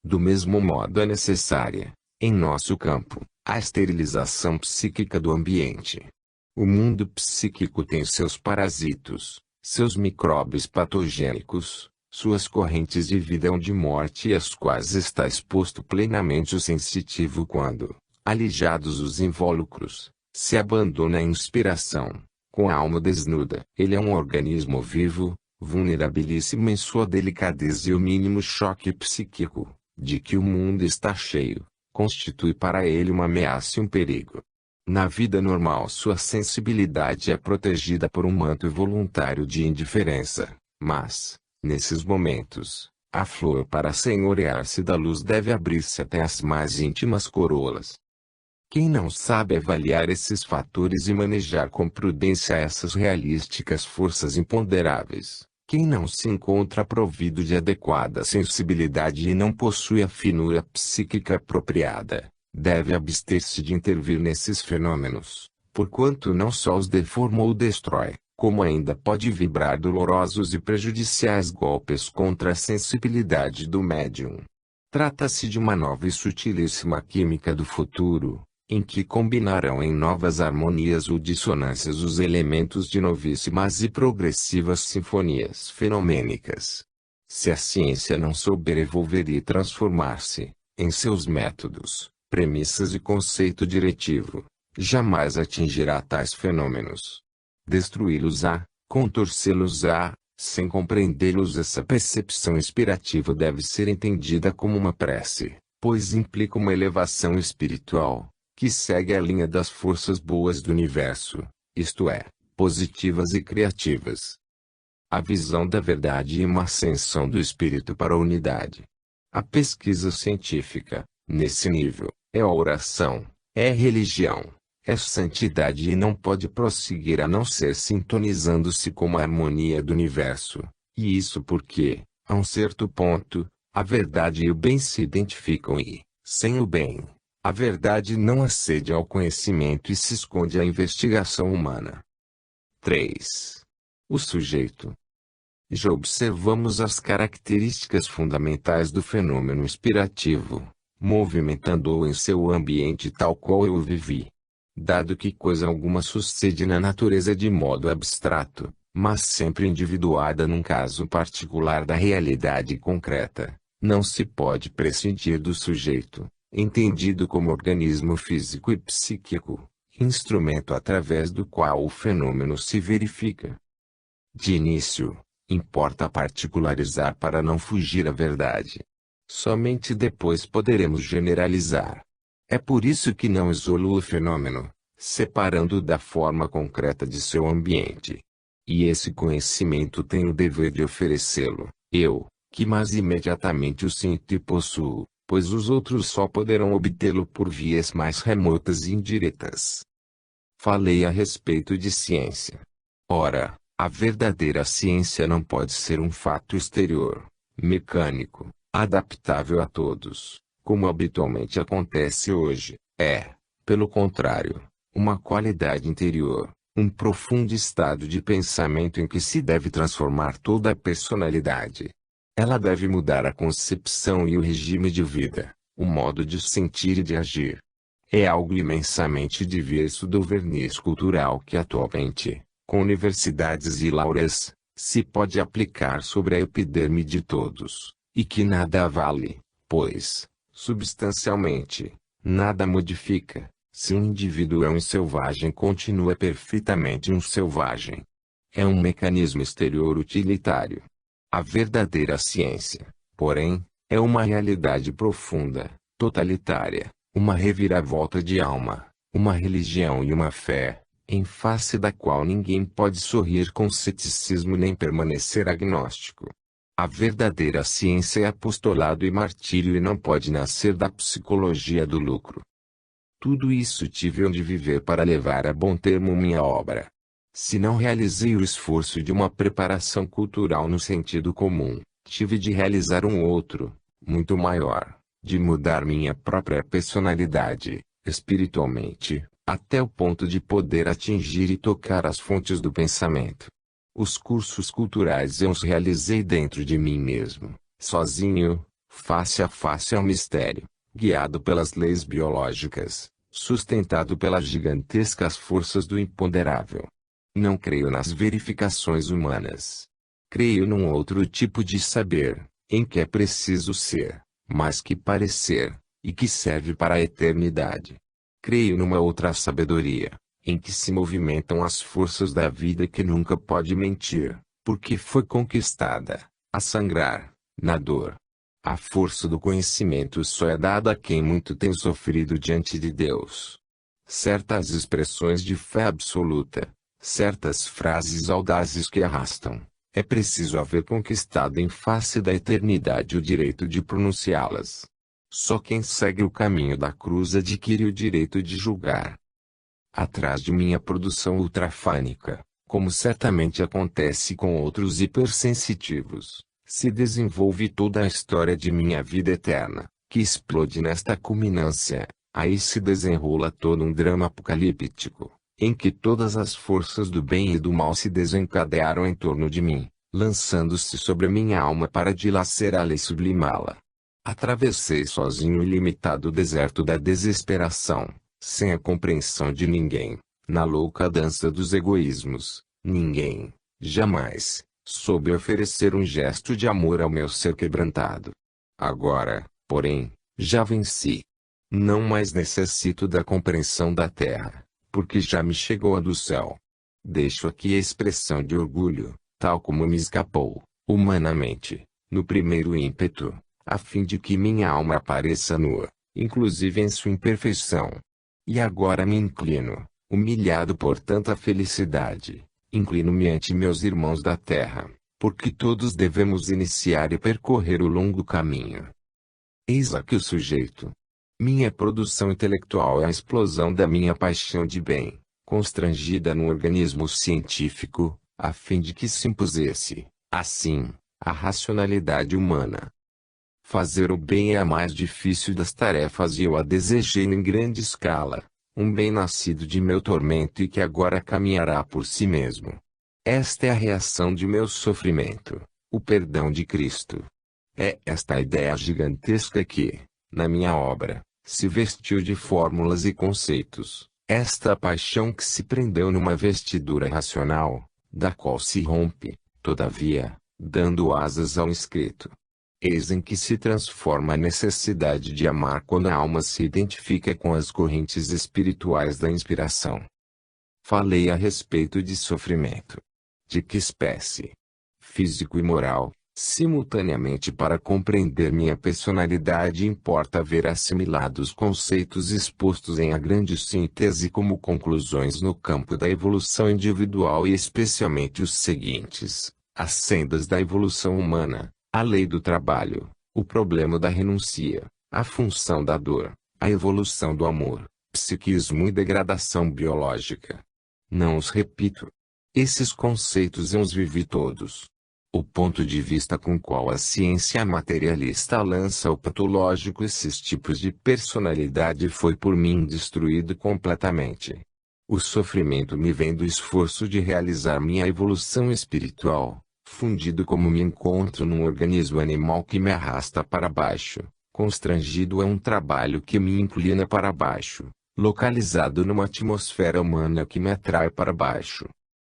Do mesmo modo é necessária, em nosso campo, a esterilização psíquica do ambiente. O mundo psíquico tem seus parasitos, seus micróbios patogênicos, suas correntes de vida ou de morte às quais está exposto plenamente o sensitivo quando, alijados os invólucros, se abandona à inspiração, com a alma desnuda. Ele é um organismo vivo, vulnerabilíssimo em sua delicadeza, e o mínimo choque psíquico, de que o mundo está cheio, constitui para ele uma ameaça e um perigo. Na vida normal sua sensibilidade é protegida por um manto voluntário de indiferença, mas, nesses momentos, a flor para senhorear-se da luz deve abrir-se até as mais íntimas corolas. Quem não sabe avaliar esses fatores e manejar com prudência essas realísticas forças imponderáveis, quem não se encontra provido de adequada sensibilidade e não possui a finura psíquica apropriada, deve abster-se de intervir nesses fenômenos, porquanto não só os deforma ou destrói, como ainda pode vibrar dolorosos e prejudiciais golpes contra a sensibilidade do médium. Trata-se de uma nova e sutilíssima química do futuro, em que combinarão em novas harmonias ou dissonâncias os elementos de novíssimas e progressivas sinfonias fenomênicas. Se a ciência não souber evolver e transformar-se, em seus métodos, premissas e conceito diretivo, jamais atingirá tais fenômenos. Destruí-los-á, contorcê-los-á, sem compreendê-los. Essa percepção inspirativa deve ser entendida como uma prece, pois implica uma elevação espiritual, que segue a linha das forças boas do universo, isto é, positivas e criativas. A visão da verdade e uma ascensão do espírito para a unidade. A pesquisa científica, nesse nível, é a oração, é religião, é santidade e não pode prosseguir a não ser sintonizando-se com a harmonia do universo, e isso porque, a um certo ponto, a verdade e o bem se identificam e, sem o bem, a verdade não acede ao conhecimento e se esconde à investigação humana. 3. O sujeito. Já observamos as características fundamentais do fenômeno inspirativo, movimentando-o em seu ambiente tal qual eu o vivi. Dado que coisa alguma sucede na natureza de modo abstrato, mas sempre individuada num caso particular da realidade concreta, não se pode prescindir do sujeito, entendido como organismo físico e psíquico, instrumento através do qual o fenômeno se verifica. De início, importa particularizar para não fugir à verdade. Somente depois poderemos generalizar. É por isso que não isolo o fenômeno, separando-o da forma concreta de seu ambiente. E esse conhecimento tem o dever de oferecê-lo, eu, que mais imediatamente o sinto e possuo, pois os outros só poderão obtê-lo por vias mais remotas e indiretas. Falei a respeito de ciência. Ora, a verdadeira ciência não pode ser um fato exterior, mecânico, adaptável a todos, como habitualmente acontece hoje. É, pelo contrário, uma qualidade interior, um profundo estado de pensamento em que se deve transformar toda a personalidade. Ela deve mudar a concepção e o regime de vida, o modo de sentir e de agir. É algo imensamente diverso do verniz cultural que atualmente, com universidades e laureas, se pode aplicar sobre a epiderme de todos, e que nada vale, pois, substancialmente, nada modifica. Se um indivíduo é um selvagem, continua perfeitamente um selvagem. É um mecanismo exterior utilitário. A verdadeira ciência, porém, é uma realidade profunda, totalitária, uma reviravolta de alma, uma religião e uma fé, em face da qual ninguém pode sorrir com ceticismo nem permanecer agnóstico. A verdadeira ciência é apostolado e martírio e não pode nascer da psicologia do lucro. Tudo isso tive onde viver para levar a bom termo minha obra. Se não realizei o esforço de uma preparação cultural no sentido comum, tive de realizar um outro, muito maior, de mudar minha própria personalidade, espiritualmente, até o ponto de poder atingir e tocar as fontes do pensamento. Os cursos culturais eu os realizei dentro de mim mesmo, sozinho, face a face ao mistério, guiado pelas leis biológicas, sustentado pelas gigantescas forças do imponderável. Não creio nas verificações humanas. Creio num outro tipo de saber, em que é preciso ser, mais que parecer, e que serve para a eternidade. Creio numa outra sabedoria, em que se movimentam as forças da vida que nunca pode mentir, porque foi conquistada, a sangrar, na dor. A força do conhecimento só é dada a quem muito tem sofrido diante de Deus. Certas expressões de fé absoluta, certas frases audazes que arrastam, é preciso haver conquistado em face da eternidade o direito de pronunciá-las. Só quem segue o caminho da cruz adquire o direito de julgar. Atrás de minha produção ultrafônica, como certamente acontece com outros hipersensitivos, se desenvolve toda a história de minha vida eterna, que explode nesta culminância. Aí se desenrola todo um drama apocalíptico, em que todas as forças do bem e do mal se desencadearam em torno de mim, lançando-se sobre minha alma para dilacerá-la e sublimá-la. Atravessei sozinho o ilimitado deserto da desesperação, sem a compreensão de ninguém, na louca dança dos egoísmos. Ninguém, jamais, soube oferecer um gesto de amor ao meu ser quebrantado. Agora, porém, já venci. Não mais necessito da compreensão da terra, porque já me chegou a do céu. Deixo aqui a expressão de orgulho, tal como me escapou, humanamente, no primeiro ímpeto, a fim de que minha alma apareça nua, inclusive em sua imperfeição. E agora me inclino, humilhado por tanta felicidade, inclino-me ante meus irmãos da terra, porque todos devemos iniciar e percorrer o longo caminho. Eis aqui o sujeito. Minha produção intelectual é a explosão da minha paixão de bem, constrangida no organismo científico, a fim de que se impusesse, assim, a racionalidade humana. Fazer o bem é a mais difícil das tarefas e eu a desejei em grande escala, um bem nascido de meu tormento e que agora caminhará por si mesmo. Esta é a reação de meu sofrimento, o perdão de Cristo. É esta a ideia gigantesca que, na minha obra, se vestiu de fórmulas e conceitos, esta paixão que se prendeu numa vestidura racional, da qual se rompe, todavia, dando asas ao escrito. Eis em que se transforma a necessidade de amar quando a alma se identifica com as correntes espirituais da inspiração. Falei a respeito de sofrimento. De que espécie? Físico e moral. Simultaneamente, para compreender minha personalidade, importa haver assimilado os conceitos expostos em a grande síntese como conclusões no campo da evolução individual e especialmente os seguintes: as sendas da evolução humana, a lei do trabalho, o problema da renuncia, a função da dor, a evolução do amor, psiquismo e degradação biológica. Não os repito. Esses conceitos eu os vivi todos. O ponto de vista com qual a ciência materialista lança ao patológico esses tipos de personalidade foi por mim destruído completamente. O sofrimento me vem do esforço de realizar minha evolução espiritual, fundido como me encontro num organismo animal que me arrasta para baixo, constrangido a um trabalho que me inclina para baixo, localizado numa atmosfera humana que me atrai para baixo.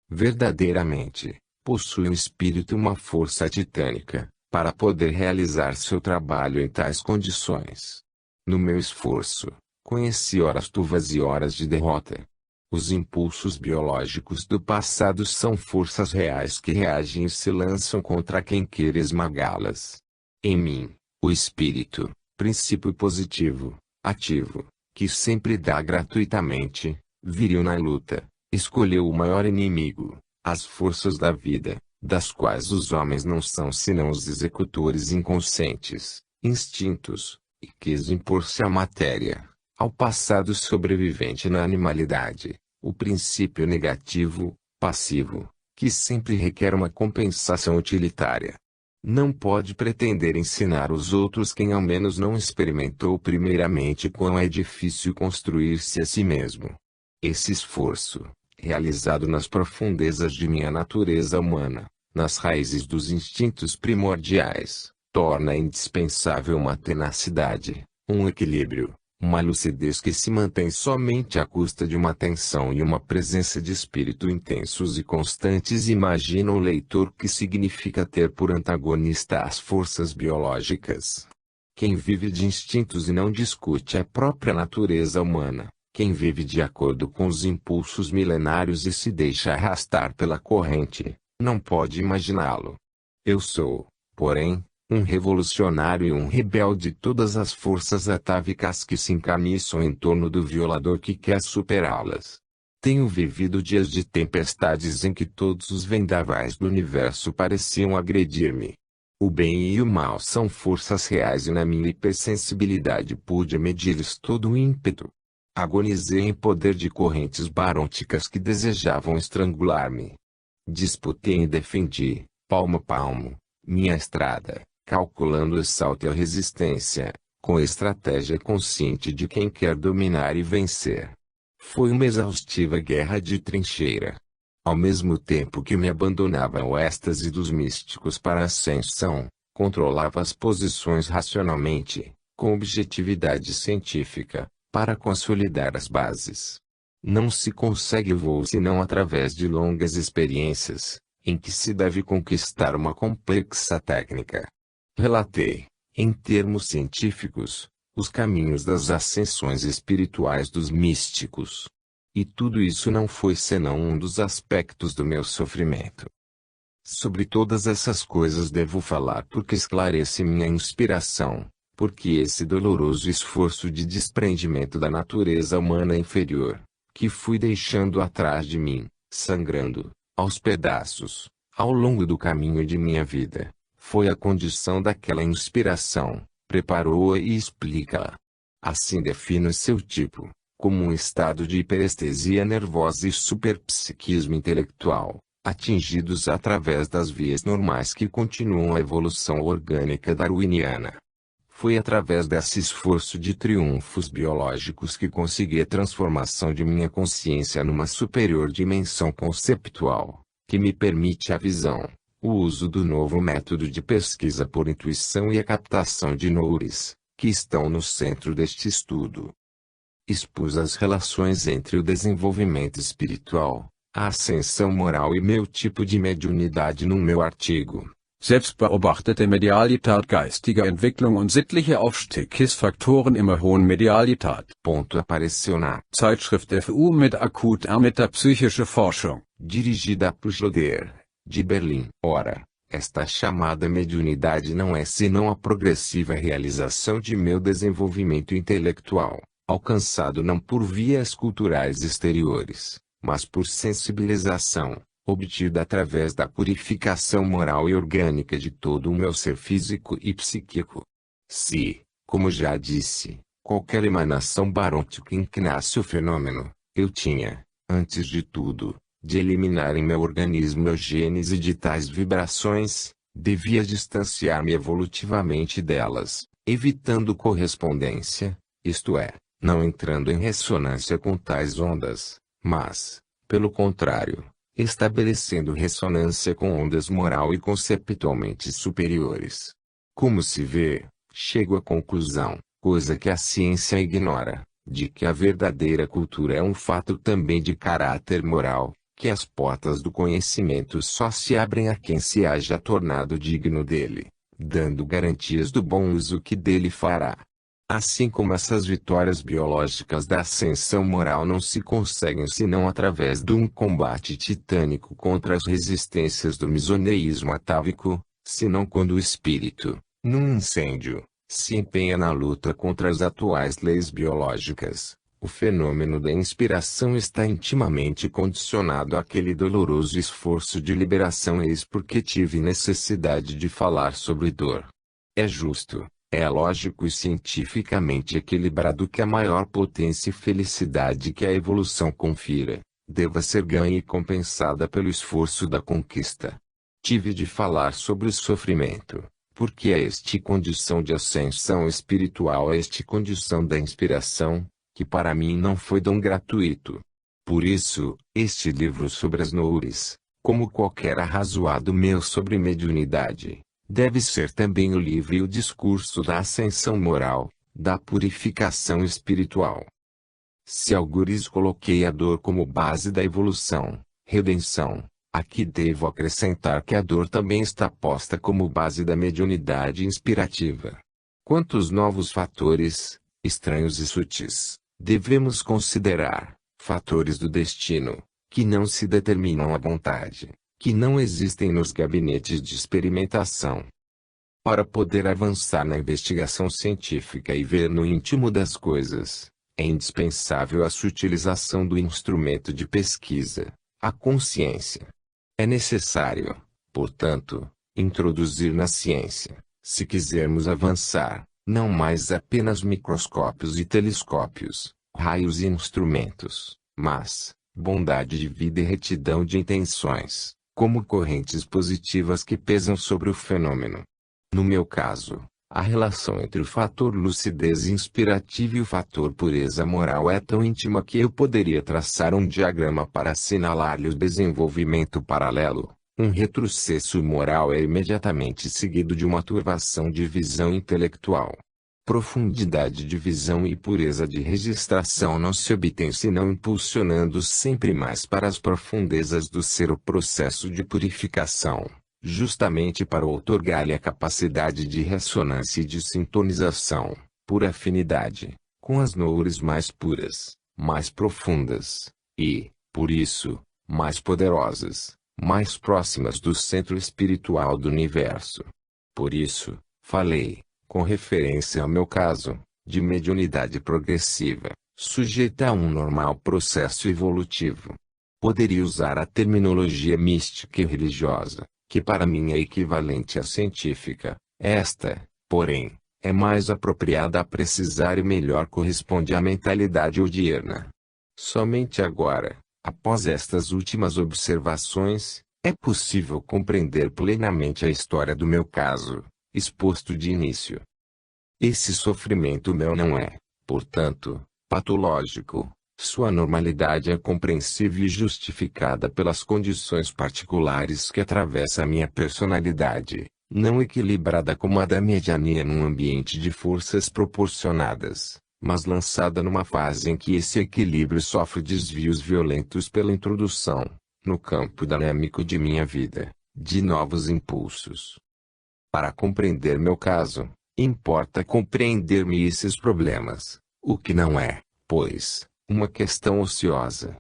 Verdadeiramente, possui o espírito uma força titânica, para poder realizar seu trabalho em tais condições. No meu esforço, conheci horas turvas e horas de derrota. Os impulsos biológicos do passado são forças reais que reagem e se lançam contra quem queira esmagá-las. Em mim, o espírito, princípio positivo, ativo, que sempre dá gratuitamente, viril na luta, escolheu o maior inimigo, as forças da vida, das quais os homens não são senão os executores inconscientes, instintos, e quis impor-se à matéria, ao passado sobrevivente na animalidade, o princípio negativo, passivo, que sempre requer uma compensação utilitária. Não pode pretender ensinar os outros quem ao menos não experimentou primeiramente quão é difícil construir-se a si mesmo. Esse esforço, realizado nas profundezas de minha natureza humana, nas raízes dos instintos primordiais, torna indispensável uma tenacidade, um equilíbrio, uma lucidez que se mantém somente à custa de uma atenção e uma presença de espírito intensos e constantes. Imagina o leitor que significa ter por antagonista as forças biológicas. Quem vive de instintos e não discute a própria natureza humana, quem vive de acordo com os impulsos milenários e se deixa arrastar pela corrente, não pode imaginá-lo. Eu sou, porém, um revolucionário e um rebelde. Todas as forças atávicas que se encarniçam em torno do violador que quer superá-las. Tenho vivido dias de tempestades em que todos os vendavais do universo pareciam agredir-me. O bem e o mal são forças reais e na minha hipersensibilidade pude medir-lhes todo o ímpeto. Agonizei em poder de correntes barônicas que desejavam estrangular-me. Disputei e defendi, palmo a palmo, minha estrada, calculando o salto e a resistência, com a estratégia consciente de quem quer dominar e vencer. Foi uma exaustiva guerra de trincheira. Ao mesmo tempo que me abandonava ao êxtase dos místicos para a ascensão, controlava as posições racionalmente, com objetividade científica, para consolidar as bases. Não se consegue voo senão através de longas experiências, em que se deve conquistar uma complexa técnica. Relatei, em termos científicos, os caminhos das ascensões espirituais dos místicos. E tudo isso não foi senão um dos aspectos do meu sofrimento. Sobre todas essas coisas devo falar porque esclarece minha inspiração, porque esse doloroso esforço de desprendimento da natureza humana inferior, que fui deixando atrás de mim, sangrando, aos pedaços, ao longo do caminho de minha vida, foi a condição daquela inspiração, preparou-a e explica-a. Assim defino seu tipo, como um estado de hiperestesia nervosa e superpsiquismo intelectual, atingidos através das vias normais que continuam a evolução orgânica darwiniana. Foi através desse esforço de triunfos biológicos que consegui a transformação de minha consciência numa superior dimensão conceptual, que me permite a visão, o uso do novo método de pesquisa por intuição e a captação de noures, que estão no centro deste estudo. Expus as relações entre o desenvolvimento espiritual, a ascensão moral e meu tipo de mediunidade no meu artigo. Selbstbeobachtete Medialität geistiger Entwicklung und sittliche Aufstieg KISS-Faktoren immer hohen Medialität. Ponto apareceu na Zeitschrift FU mit akut Metapsychische Forschung. Dirigida por Schroeder, de Berlim. Ora, esta chamada mediunidade não é senão a progressiva realização de meu desenvolvimento intelectual, alcançado não por vias culturais exteriores, mas por sensibilização, obtida através da purificação moral e orgânica de todo o meu ser físico e psíquico. Se, como já disse, qualquer emanação barônica inclinasse o fenômeno, eu tinha, antes de tudo, de eliminar em meu organismo a gênese de tais vibrações, devia distanciar-me evolutivamente delas, evitando correspondência, isto é, não entrando em ressonância com tais ondas, mas, pelo contrário, estabelecendo ressonância com ondas moral e conceptualmente superiores. Como se vê, chego à conclusão, coisa que a ciência ignora, de que a verdadeira cultura é um fato também de caráter moral, que as portas do conhecimento só se abrem a quem se haja tornado digno dele, dando garantias do bom uso que dele fará. Assim como essas vitórias biológicas da ascensão moral não se conseguem senão através de um combate titânico contra as resistências do misoneísmo atávico, senão quando o espírito, num incêndio, se empenha na luta contra as atuais leis biológicas. O fenômeno da inspiração está intimamente condicionado àquele doloroso esforço de liberação. Eis porque tive necessidade de falar sobre dor. É justo, é lógico e cientificamente equilibrado que a maior potência e felicidade que a evolução confira, deva ser ganha e compensada pelo esforço da conquista. Tive de falar sobre o sofrimento, porque é este condição de ascensão espiritual, é este condição da inspiração, que para mim não foi dom gratuito. Por isso, este livro sobre as noures, como qualquer arrazoado meu sobre mediunidade, deve ser também o livro e o discurso da ascensão moral, da purificação espiritual. Se algures coloquei a dor como base da evolução, redenção, aqui devo acrescentar que a dor também está posta como base da mediunidade inspirativa. Quantos novos fatores, estranhos e sutis, devemos considerar, fatores do destino, que não se determinam à vontade, que não existem nos gabinetes de experimentação. Para poder avançar na investigação científica e ver no íntimo das coisas, é indispensável a sutilização do instrumento de pesquisa, a consciência. É necessário, portanto, introduzir na ciência, se quisermos avançar, não mais apenas microscópios e telescópios, raios e instrumentos, mas bondade de vida e retidão de intenções, como correntes positivas que pesam sobre o fenômeno. No meu caso, a relação entre o fator lucidez inspirativa e o fator pureza moral é tão íntima que eu poderia traçar um diagrama para assinalar-lhe o desenvolvimento paralelo. Um retrocesso moral é imediatamente seguido de uma turvação de visão intelectual. Profundidade de visão e pureza de registração não se obtém senão impulsionando sempre mais para as profundezas do ser o processo de purificação, justamente para outorgar-lhe a capacidade de ressonância e de sintonização, por afinidade, com as noures mais puras, mais profundas, e, por isso, mais poderosas, mais próximas do centro espiritual do universo. Por isso, falei, com referência ao meu caso, de mediunidade progressiva, sujeita a um normal processo evolutivo. Poderia usar a terminologia mística e religiosa, que para mim é equivalente à científica. Esta, porém, é mais apropriada a precisar e melhor corresponde à mentalidade odierna. Somente agora, após estas últimas observações, é possível compreender plenamente a história do meu caso, exposto de início. Esse sofrimento meu não é, portanto, patológico. Sua normalidade é compreensível e justificada pelas condições particulares que atravessa a minha personalidade, não equilibrada como a da mediania num ambiente de forças proporcionadas, mas lançada numa fase em que esse equilíbrio sofre desvios violentos pela introdução, no campo dinâmico de minha vida, de novos impulsos. Para compreender meu caso, importa compreender-me esses problemas, o que não é, pois, uma questão ociosa.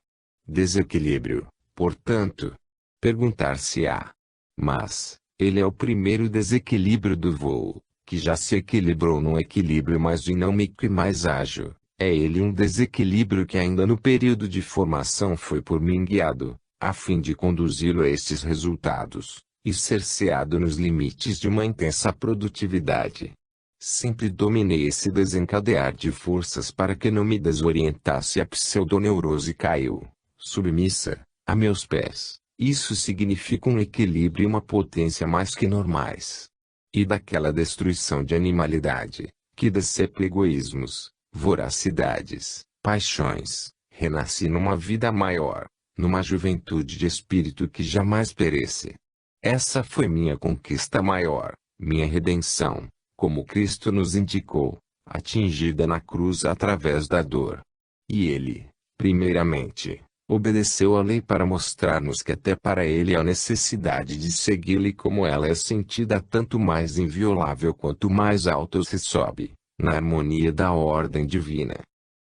Desequilíbrio, portanto. Perguntar-se-á. Mas, ele é o primeiro desequilíbrio do voo, que já se equilibrou num equilíbrio mais dinâmico e mais ágil. É ele um desequilíbrio que ainda no período de formação foi por mim guiado, a fim de conduzi-lo a estes resultados, e cerceado nos limites de uma intensa produtividade. Sempre dominei esse desencadear de forças para que não me desorientasse a pseudoneurose caiu, submissa, a meus pés. Isso significa um equilíbrio e uma potência mais que normais. E daquela destruição de animalidade, que decepa egoísmos, voracidades, paixões, renasci numa vida maior, numa juventude de espírito que jamais perece. Essa foi minha conquista maior, minha redenção, como Cristo nos indicou, atingida na cruz através da dor. E ele, primeiramente, obedeceu à lei para mostrar-nos que até para ele há necessidade de segui-la e como ela é sentida tanto mais inviolável quanto mais alto se sobe, na harmonia da ordem divina.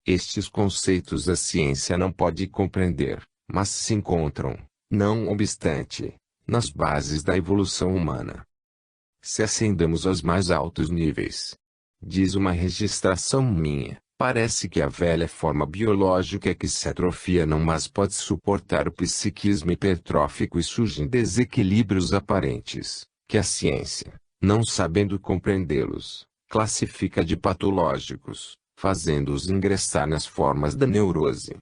Estes conceitos a ciência não pode compreender, mas se encontram, não obstante, nas bases da evolução humana. Se ascendamos aos mais altos níveis, diz uma registração minha, parece que a velha forma biológica que se atrofia não mais pode suportar o psiquismo hipertrófico e surgem desequilíbrios aparentes, que a ciência, não sabendo compreendê-los, classifica de patológicos, fazendo-os ingressar nas formas da neurose.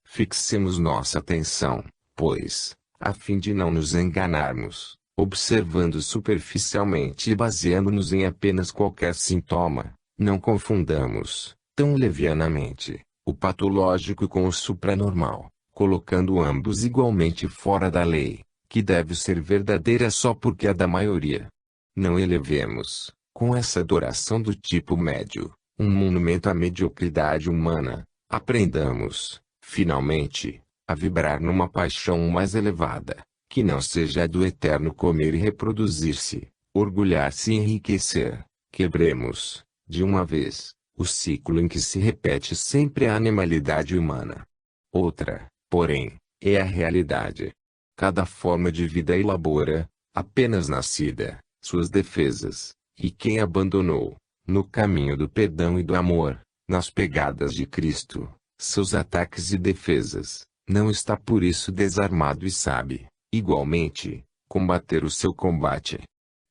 Fixemos nossa atenção, pois, a fim de não nos enganarmos, observando superficialmente e baseando-nos em apenas qualquer sintoma, não confundamos, tão levianamente, o patológico com o supranormal, colocando ambos igualmente fora da lei, que deve ser verdadeira só porque é da maioria. Não elevemos, com essa adoração do tipo médio, um monumento à mediocridade humana. Aprendamos, finalmente, a vibrar numa paixão mais elevada, que não seja a do eterno comer e reproduzir-se, orgulhar-se e enriquecer. Quebremos, de uma vez, o ciclo em que se repete sempre a animalidade humana. Outra, porém, é a realidade. Cada forma de vida elabora, apenas nascida, suas defesas, e quem abandonou, no caminho do perdão e do amor, nas pegadas de Cristo, seus ataques e defesas, não está por isso desarmado e sabe, igualmente, combater o seu combate.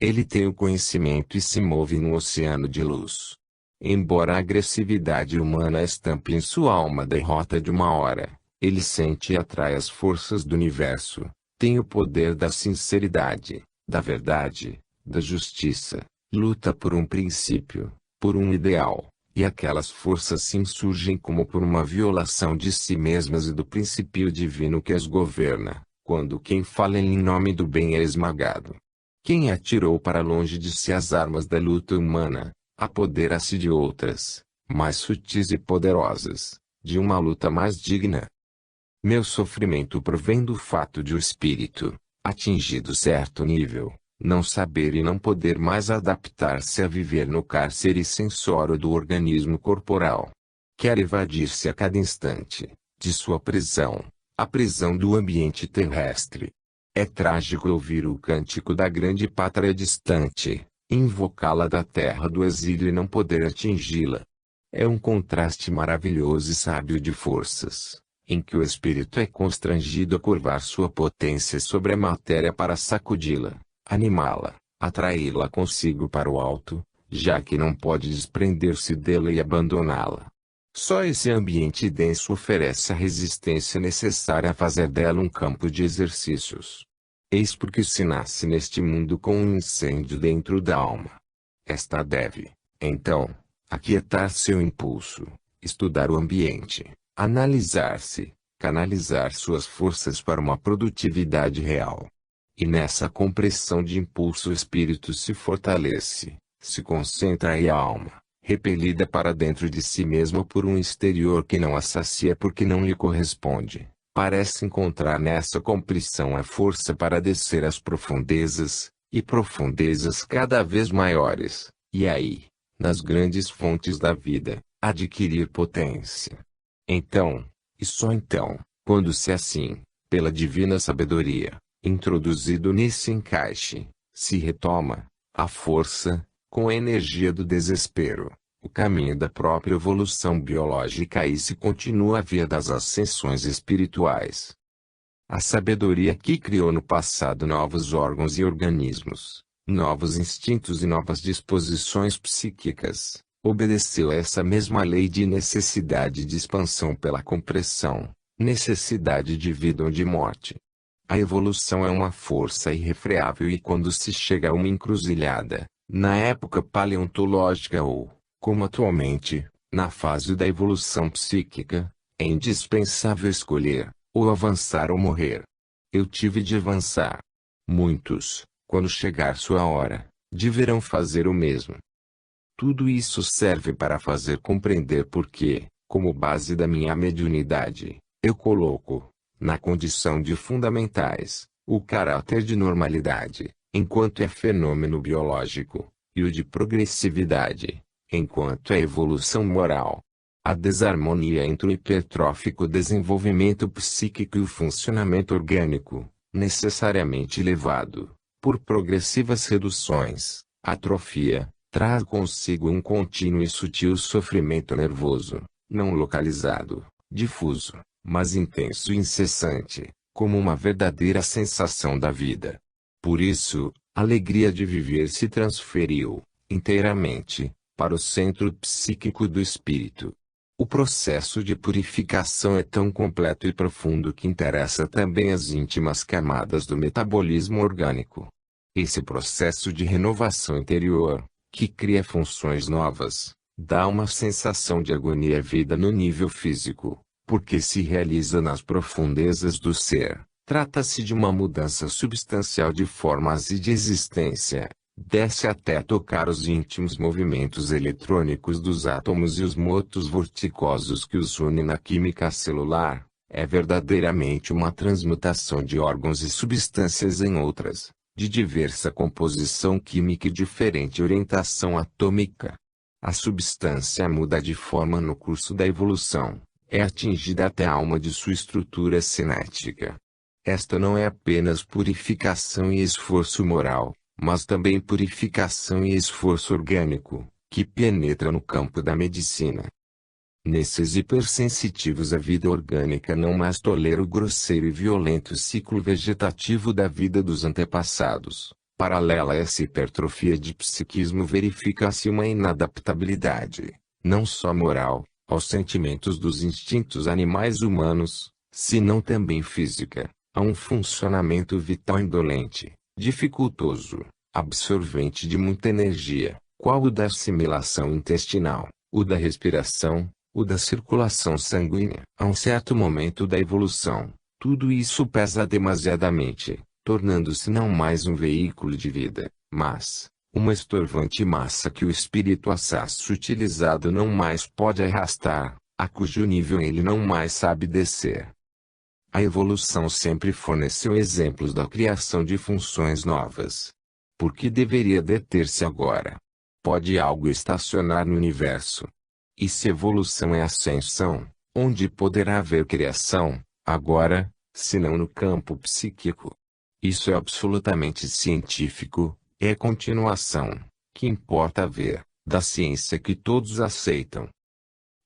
Ele tem o conhecimento e se move num oceano de luz. Embora a agressividade humana estampe em sua alma a derrota de uma hora, ele sente e atrai as forças do universo, tem o poder da sinceridade, da verdade, da justiça, luta por um princípio, por um ideal, e aquelas forças se insurgem como por uma violação de si mesmas e do princípio divino que as governa, quando quem fala em nome do bem é esmagado. Quem atirou para longe de si as armas da luta humana, apodera-se de outras, mais sutis e poderosas, de uma luta mais digna. Meu sofrimento provém do fato de o espírito, atingido certo nível, não saber e não poder mais adaptar-se a viver no cárcere sensório do organismo corporal. Quer evadir-se a cada instante, de sua prisão, a prisão do ambiente terrestre. É trágico ouvir o cântico da grande pátria distante, invocá-la da terra do exílio e não poder atingi-la. É um contraste maravilhoso e sábio de forças, em que o espírito é constrangido a curvar sua potência sobre a matéria para sacudi-la, animá-la, atraí-la consigo para o alto, já que não pode desprender-se dela e abandoná-la. Só esse ambiente denso oferece a resistência necessária a fazer dela um campo de exercícios. Eis porque se nasce neste mundo com um incêndio dentro da alma. Esta deve, então, aquietar seu impulso, estudar o ambiente, analisar-se, canalizar suas forças para uma produtividade real. E nessa compressão de impulso o espírito se fortalece, se concentra e a alma, repelida para dentro de si mesma por um exterior que não a sacia porque não lhe corresponde, parece encontrar nessa compressão a força para descer às profundezas, e profundezas cada vez maiores, e aí, nas grandes fontes da vida, adquirir potência. Então, e só então, quando se assim, pela divina sabedoria, introduzido nesse encaixe, se retoma, a força, com a energia do desespero, o caminho da própria evolução biológica e se continua a via das ascensões espirituais. A sabedoria que criou no passado novos órgãos e organismos, novos instintos e novas disposições psíquicas, obedeceu a essa mesma lei de necessidade de expansão pela compressão, necessidade de vida ou de morte. A evolução é uma força irrefreável e quando se chega a uma encruzilhada, na época paleontológica ou, como atualmente, na fase da evolução psíquica, é indispensável escolher, ou avançar ou morrer. Eu tive de avançar. Muitos, quando chegar sua hora, deverão fazer o mesmo. Tudo isso serve para fazer compreender por que, como base da minha mediunidade, eu coloco, na condição de fundamentais, o caráter de normalidade, enquanto é fenômeno biológico, e o de progressividade, enquanto é evolução moral. A desarmonia entre o hipertrófico desenvolvimento psíquico e o funcionamento orgânico, necessariamente levado, por progressivas reduções, atrofia, traz consigo um contínuo e sutil sofrimento nervoso, não localizado, difuso, mas intenso e incessante, como uma verdadeira sensação da vida. Por isso, a alegria de viver se transferiu, inteiramente, para o centro psíquico do espírito. O processo de purificação é tão completo e profundo que interessa também as íntimas camadas do metabolismo orgânico. Esse processo de renovação interior, que cria funções novas, dá uma sensação de agonia à vida no nível físico, porque se realiza nas profundezas do ser. Trata-se de uma mudança substancial de formas e de existência, desce até tocar os íntimos movimentos eletrônicos dos átomos e os motos vorticosos que os unem na química celular. É verdadeiramente uma transmutação de órgãos e substâncias em outras, de diversa composição química e diferente orientação atômica. A substância muda de forma no curso da evolução, é atingida até a alma de sua estrutura cinética. Esta não é apenas purificação e esforço moral, mas também purificação e esforço orgânico, que penetra no campo da medicina. Nesses hipersensitivos a vida orgânica não mais tolera o grosseiro e violento ciclo vegetativo da vida dos antepassados. Paralela a essa hipertrofia de psiquismo verifica-se uma inadaptabilidade, não só moral, aos sentimentos dos instintos animais humanos, senão também física, a um funcionamento vital indolente, dificultoso, absorvente de muita energia, qual o da assimilação intestinal, o da respiração, o da circulação sanguínea. A um certo momento da evolução, tudo isso pesa demasiadamente, tornando-se não mais um veículo de vida, mas uma estorvante massa que o espírito assaz sutilizado não mais pode arrastar, a cujo nível ele não mais sabe descer. A evolução sempre forneceu exemplos da criação de funções novas. Por que deveria deter-se agora? Pode algo estacionar no universo? E se evolução é ascensão, onde poderá haver criação, agora, se não no campo psíquico? Isso é absolutamente científico, é continuação, que importa ver, da ciência que todos aceitam.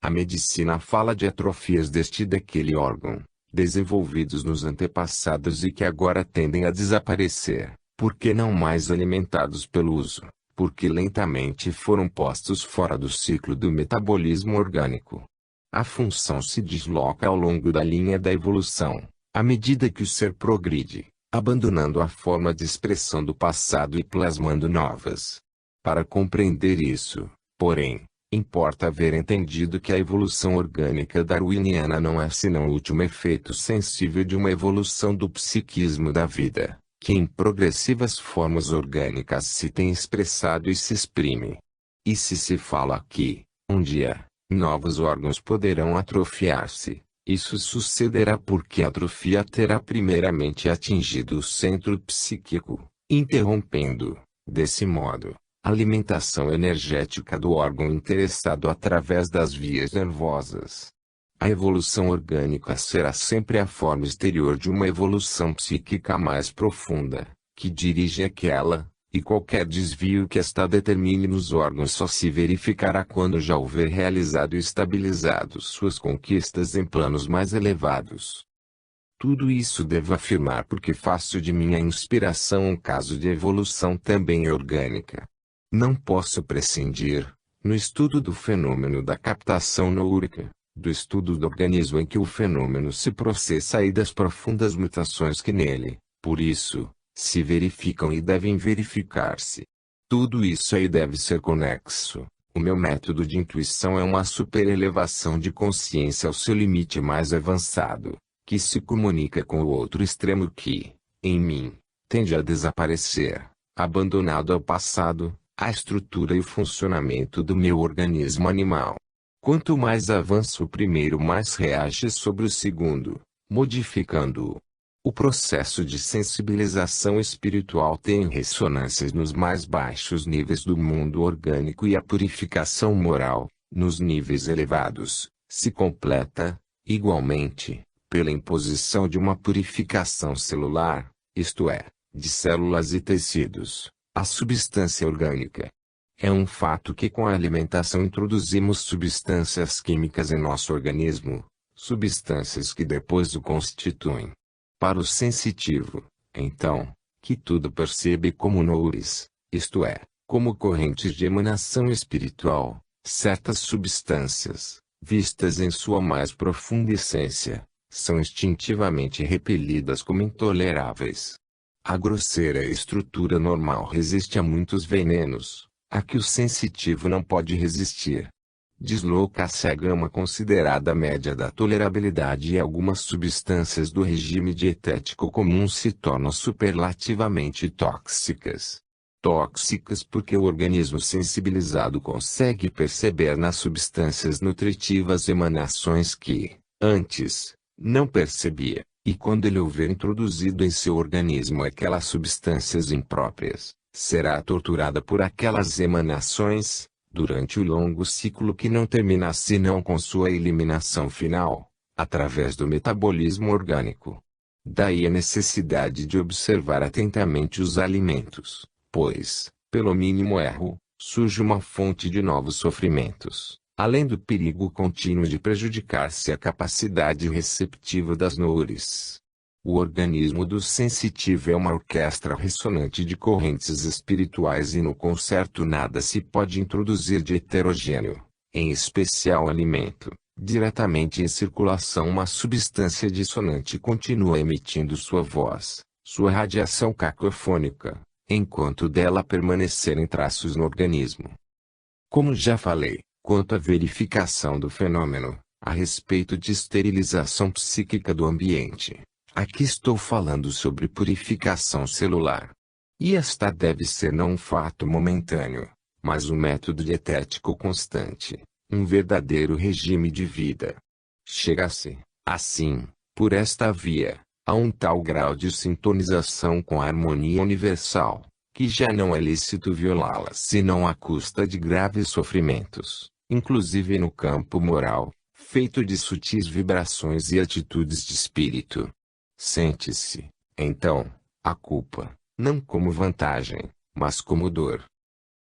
A medicina fala de atrofias deste e daquele órgão, desenvolvidos nos antepassados e que agora tendem a desaparecer, porque não mais alimentados pelo uso, porque lentamente foram postos fora do ciclo do metabolismo orgânico. A função se desloca ao longo da linha da evolução, à medida que o ser progride, abandonando a forma de expressão do passado e plasmando novas. Para compreender isso, porém, importa haver entendido que a evolução orgânica darwiniana não é senão o último efeito sensível de uma evolução do psiquismo da vida, que em progressivas formas orgânicas se tem expressado e se exprime. E se fala que, um dia, novos órgãos poderão atrofiar-se, isso sucederá porque a atrofia terá primeiramente atingido o centro psíquico, interrompendo, desse modo, a alimentação energética do órgão interessado através das vias nervosas. A evolução orgânica será sempre a forma exterior de uma evolução psíquica mais profunda, que dirige aquela, e qualquer desvio que esta determine nos órgãos só se verificará quando já houver realizado e estabilizado suas conquistas em planos mais elevados. Tudo isso devo afirmar porque faço de minha inspiração um caso de evolução também orgânica. Não posso prescindir, no estudo do fenômeno da captação noúrica, do estudo do organismo em que o fenômeno se processa e das profundas mutações que nele, por isso, se verificam e devem verificar-se. Tudo isso aí deve ser conexo. O meu método de intuição é uma superelevação de consciência ao seu limite mais avançado, que se comunica com o outro extremo que, em mim, tende a desaparecer, abandonado ao passado, a estrutura e o funcionamento do meu organismo animal. Quanto mais avança o primeiro, mais reage sobre o segundo, modificando-o. O processo de sensibilização espiritual tem ressonâncias nos mais baixos níveis do mundo orgânico e a purificação moral, nos níveis elevados, se completa, igualmente, pela imposição de uma purificação celular, isto é, de células e tecidos, a substância orgânica. É um fato que com a alimentação introduzimos substâncias químicas em nosso organismo, substâncias que depois o constituem. Para o sensitivo, então, que tudo percebe como noures, isto é, como correntes de emanação espiritual, certas substâncias, vistas em sua mais profunda essência, são instintivamente repelidas como intoleráveis. A grosseira estrutura normal resiste a muitos venenos, a que o sensitivo não pode resistir. Desloca-se a gama considerada média da tolerabilidade e algumas substâncias do regime dietético comum se tornam superlativamente tóxicas. Tóxicas porque o organismo sensibilizado consegue perceber nas substâncias nutritivas emanações que, antes, não percebia, e quando ele houver introduzido em seu organismo aquelas substâncias impróprias, será torturada por aquelas emanações, durante o longo ciclo que não termina senão com sua eliminação final, através do metabolismo orgânico. Daí a necessidade de observar atentamente os alimentos, pois, pelo mínimo erro, surge uma fonte de novos sofrimentos, além do perigo contínuo de prejudicar-se a capacidade receptiva das noures. O organismo do sensitivo é uma orquestra ressonante de correntes espirituais e no concerto nada se pode introduzir de heterogêneo, em especial alimento. Diretamente em circulação uma substância dissonante continua emitindo sua voz, sua radiação cacofônica, enquanto dela permanecerem traços no organismo. Como já falei, quanto à verificação do fenômeno, a respeito de esterilização psíquica do ambiente, aqui estou falando sobre purificação celular. E esta deve ser não um fato momentâneo, mas um método dietético constante. Um verdadeiro regime de vida. Chega-se, assim, por esta via, a um tal grau de sintonização com a harmonia universal, que já não é lícito violá-la senão à custa de graves sofrimentos, inclusive no campo moral, feito de sutis vibrações e atitudes de espírito. Sente-se, então, a culpa, não como vantagem, mas como dor.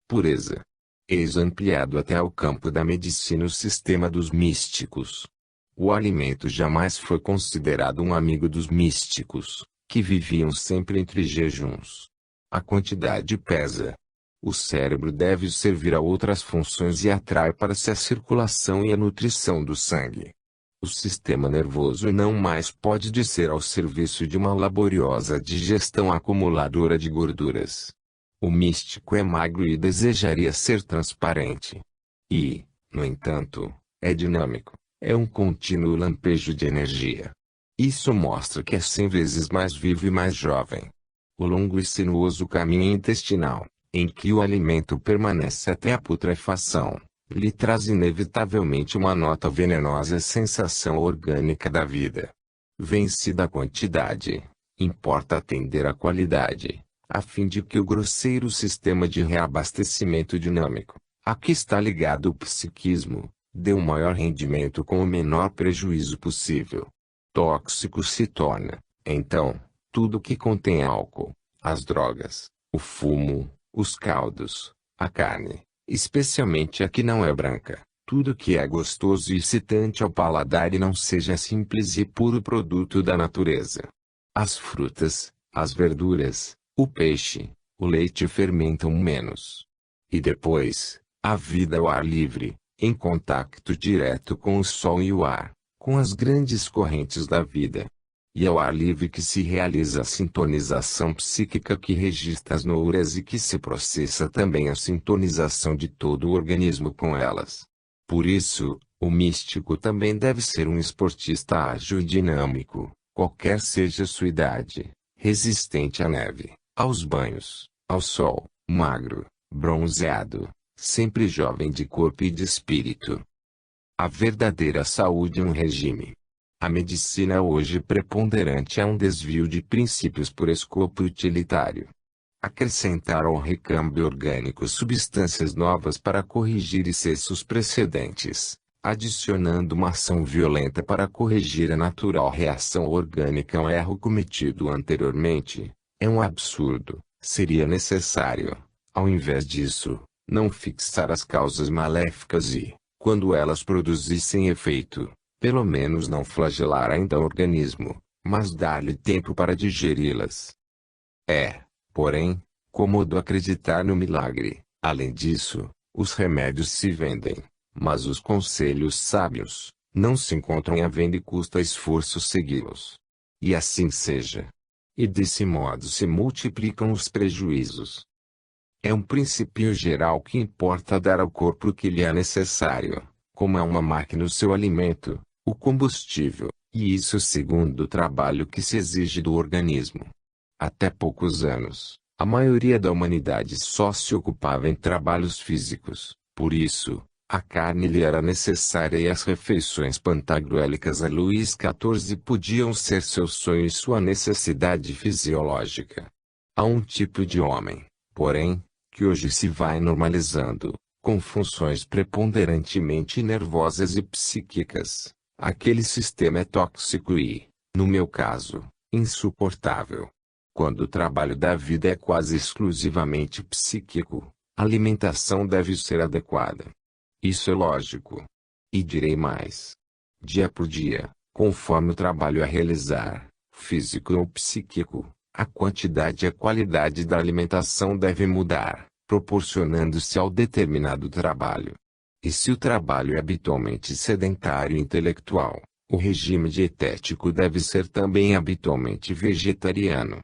Pureza. Eis ampliado até ao campo da medicina o sistema dos místicos. O alimento jamais foi considerado um amigo dos místicos, que viviam sempre entre jejuns. A quantidade pesa. O cérebro deve servir a outras funções e atrai para si a circulação e a nutrição do sangue. O sistema nervoso não mais pode descer ao serviço de uma laboriosa digestão acumuladora de gorduras. O místico é magro e desejaria ser transparente. E, no entanto, é dinâmico, é um contínuo lampejo de energia. Isso mostra que é 100 vezes mais vivo e mais jovem. O longo e sinuoso caminho intestinal, em que o alimento permanece até a putrefação, lhe traz inevitavelmente uma nota venenosa sensação orgânica da vida. Vencida a quantidade, importa atender à qualidade, a fim de que o grosseiro sistema de reabastecimento dinâmico, a que está ligado o psiquismo, dê o maior rendimento com o menor prejuízo possível. Tóxico se torna, então, tudo que contém álcool, as drogas, o fumo, os caldos, a carne, especialmente a que não é branca, tudo que é gostoso e excitante ao paladar e não seja simples e puro produto da natureza. As frutas, as verduras, o peixe, o leite fermentam menos. E depois, a vida ao ar livre, em contato direto com o sol e o ar, com as grandes correntes da vida. E ao ar livre que se realiza a sintonização psíquica que registra as nouras e que se processa também a sintonização de todo o organismo com elas. Por isso, o místico também deve ser um esportista ágil e dinâmico, qualquer seja sua idade, resistente à neve, aos banhos, ao sol, magro, bronzeado, sempre jovem de corpo e de espírito. A verdadeira saúde é um regime. A medicina hoje preponderante é um desvio de princípios por escopo utilitário. Acrescentar ao recâmbio orgânico substâncias novas para corrigir excessos precedentes, adicionando uma ação violenta para corrigir a natural reação orgânica a um erro cometido anteriormente, é um absurdo. Seria necessário, ao invés disso, não fixar as causas maléficas e, quando elas produzissem efeito, pelo menos não flagelar ainda o organismo, mas dar-lhe tempo para digeri-las. É, porém, cômodo acreditar no milagre. Além disso, os remédios se vendem, mas os conselhos sábios não se encontram à venda e custa esforço segui-los. E assim seja. E desse modo se multiplicam os prejuízos. É um princípio geral que importa dar ao corpo o que lhe é necessário, como é uma máquina o seu alimento, o combustível, e isso segundo o trabalho que se exige do organismo. Até poucos anos, A maioria da humanidade só se ocupava em trabalhos físicos, por isso, a carne lhe era necessária e as refeições pantagruélicas a Luís XIV podiam ser seu sonho e sua necessidade fisiológica. Há um tipo de homem, porém, que hoje se vai normalizando, com funções preponderantemente nervosas e psíquicas. Aquele sistema é tóxico e, no meu caso, insuportável. Quando o trabalho da vida é quase exclusivamente psíquico, a alimentação deve ser adequada. Isso é lógico. E direi mais. Dia por dia, conforme o trabalho a realizar, físico ou psíquico, a quantidade e a qualidade da alimentação deve mudar, proporcionando-se ao determinado trabalho. E se o trabalho é habitualmente sedentário e intelectual, o regime dietético deve ser também habitualmente vegetariano.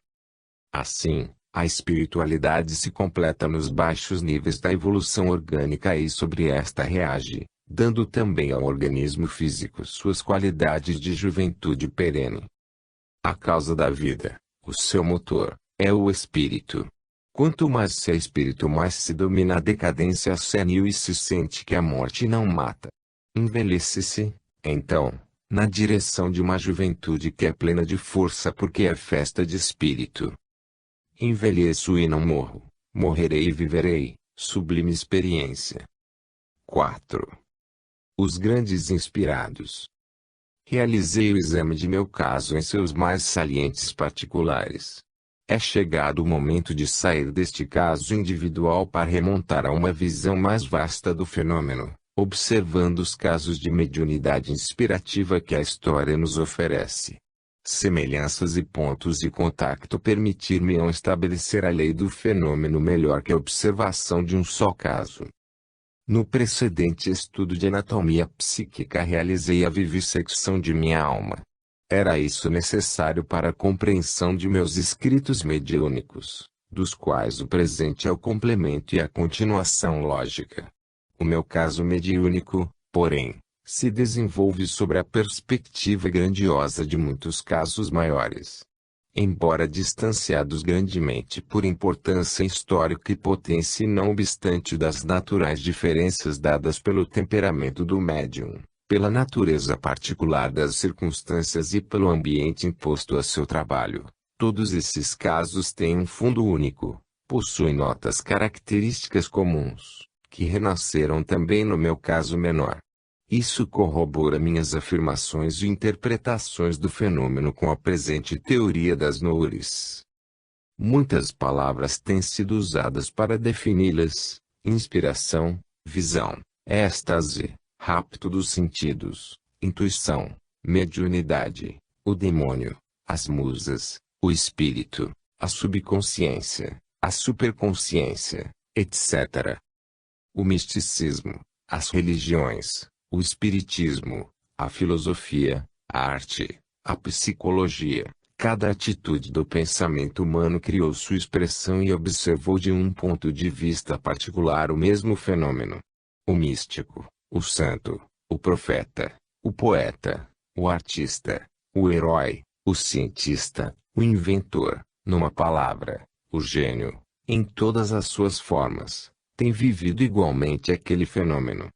Assim, a espiritualidade se completa nos baixos níveis da evolução orgânica e sobre esta reage, dando também ao organismo físico suas qualidades de juventude perene. A causa da vida, o seu motor, é o espírito. Quanto mais se é espírito, mais se domina a decadência senil e se sente que a morte não mata. Envelhece-se, então, na direção de uma juventude que é plena de força porque é festa de espírito. Envelheço e não morro, morrerei e viverei, sublime experiência. 4. Os grandes inspirados. Realizei o exame de meu caso em seus mais salientes particulares. É chegado o momento de sair deste caso individual para remontar a uma visão mais vasta do fenômeno, observando os casos de mediunidade inspirativa que a história nos oferece. Semelhanças e pontos de contato permitir-me-ão estabelecer a lei do fenômeno melhor que a observação de um só caso. No precedente estudo de anatomia psíquica realizei a vivissecção de minha alma. Era isso necessário para a compreensão de meus escritos mediúnicos, dos quais o presente é o complemento e a continuação lógica. O meu caso mediúnico, porém, se desenvolve sobre a perspectiva grandiosa de muitos casos maiores. Embora distanciados grandemente por importância histórica e potência e não obstante das naturais diferenças dadas pelo temperamento do médium, pela natureza particular das circunstâncias e pelo ambiente imposto a seu trabalho, todos esses casos têm um fundo único, possuem notas características comuns, que renasceram também no meu caso menor. Isso corrobora minhas afirmações e interpretações do fenômeno com a presente teoria das Noures. Muitas palavras têm sido usadas para defini-las: inspiração, visão, êxtase, rapto dos sentidos, intuição, mediunidade, o demônio, as musas, o espírito, a subconsciência, a superconsciência, etc. O misticismo, as religiões, o espiritismo, a filosofia, a arte, a psicologia, cada atitude do pensamento humano criou sua expressão e observou de um ponto de vista particular o mesmo fenômeno. O místico, o santo, o profeta, o poeta, o artista, o herói, o cientista, o inventor, numa palavra, o gênio, em todas as suas formas, tem vivido igualmente aquele fenômeno.